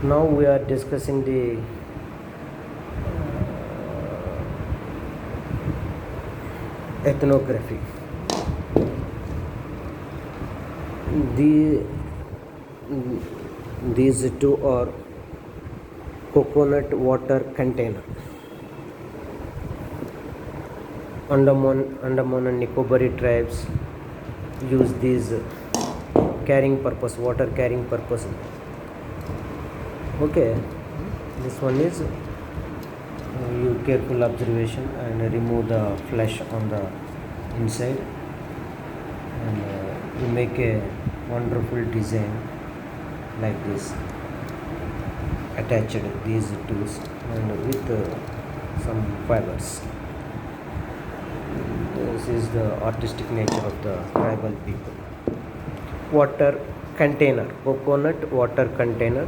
Now we are discussing the ethnography. The, these two are coconut water container. Andaman and Nicobar tribes use these carrying purpose, water carrying purpose. Okay, this one is you careful observation and remove the flesh on the inside, and you make a wonderful design like this, attached these tools and with some fibers. This is the artistic nature of the tribal people. Water container, coconut water container.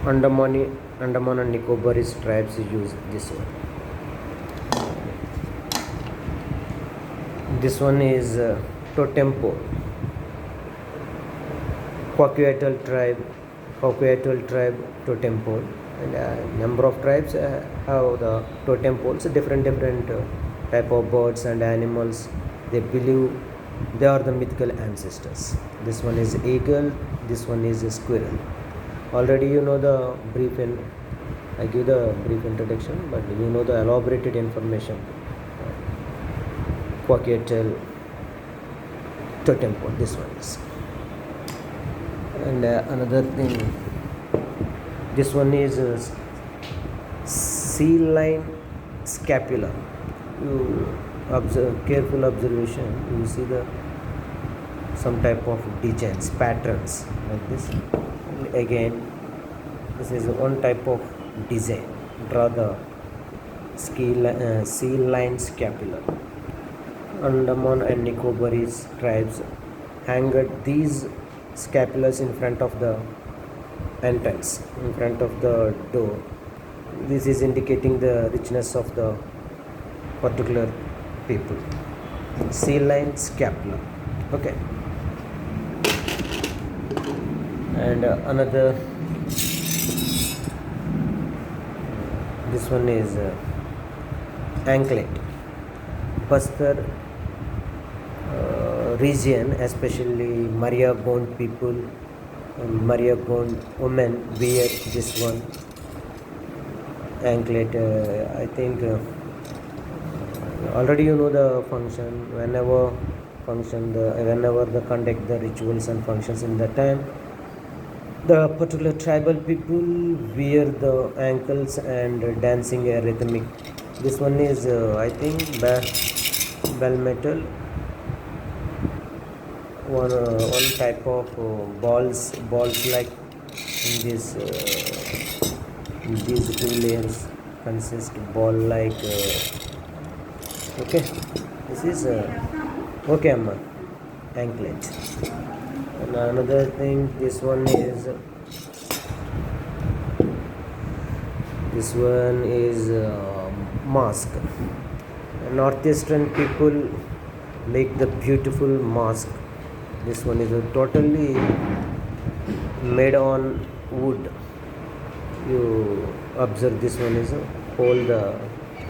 Andaman and Nicobar tribes use this one. This one is totem pole. Quechuatl tribe totem pole, and number of tribes have the totem poles. Different type of birds and animals. They believe they are the mythical ancestors. This one is eagle. This one is a squirrel. Already you know the brief in. I give the brief introduction, but you know the elaborated information. Quechuatl totem pole. This one is. And another thing, this one is seal line scapula. You observe, careful observation, you see the some type of designs, patterns like this. And again, this is one type of design. Draw the seal line scapula. Andaman and Nicobar tribes hanged these scapulas in front of the entrance, in front of the door. This is indicating the richness of the particular people. Seal line scapula. Okay. And another, this one is anklet. Bastar region, especially Maria Gond people, Maria Gond women wear this one anklet. I think already you know the function. Whenever they conduct the rituals and functions in that time, the particular tribal people wear the ankles and dancing a rhythmic. This one is I think bell metal. One type of balls like in this in these two layers consist ball like okay, this is okay amma, anklet. And another thing, this one is mask. Northeastern people make the beautiful mask. This one is totally made on wood. You observe, this one is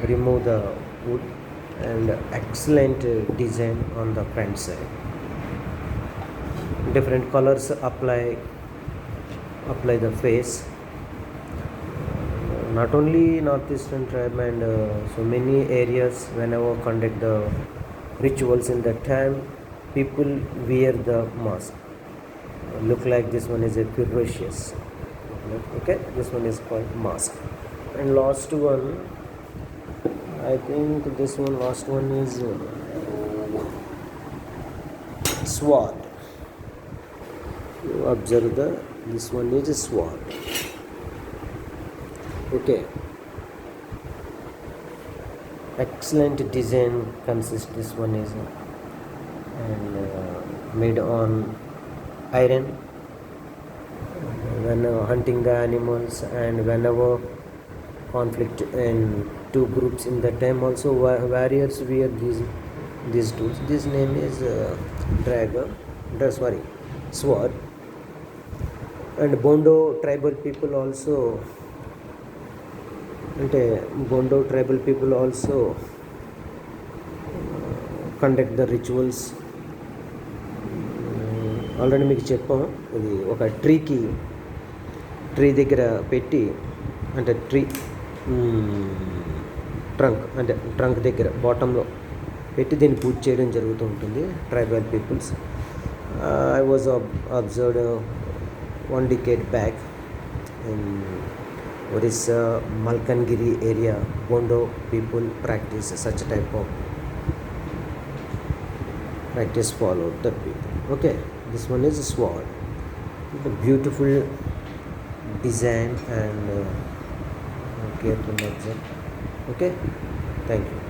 remove the wood, and excellent design on the front side. Different colors apply the face. Not only Northeastern tribe, and so many areas whenever conduct the rituals in that time, people wear the mask. Look like this one is a ferocious. Okay, this one is called mask. And last one, I think this one, last one is sword. You observe this one is a sword. Okay, excellent design consists. This one is and made on iron. When hunting the animals, and whenever conflict in two groups in that time, also warriors wear these tools. This name is sword. And Bondo tribal people also, అంటే Bondo tribal people also conduct the rituals. Already మీకు చెప్పాం, ఇది ఒక tree దగ్గర పెట్టి, అంటే trunk దగ్గర బాటంలో పెట్టి దీన్ని పూజ చేయడం జరుగుతూ ఉంటుంది tribal peoples. I was observed 1 decade back in Orissa, Malkangiri area. Bondo people practice such type of practice followed the people. Okay, this one is a sword, the beautiful design and careful observe. Okay, thank you.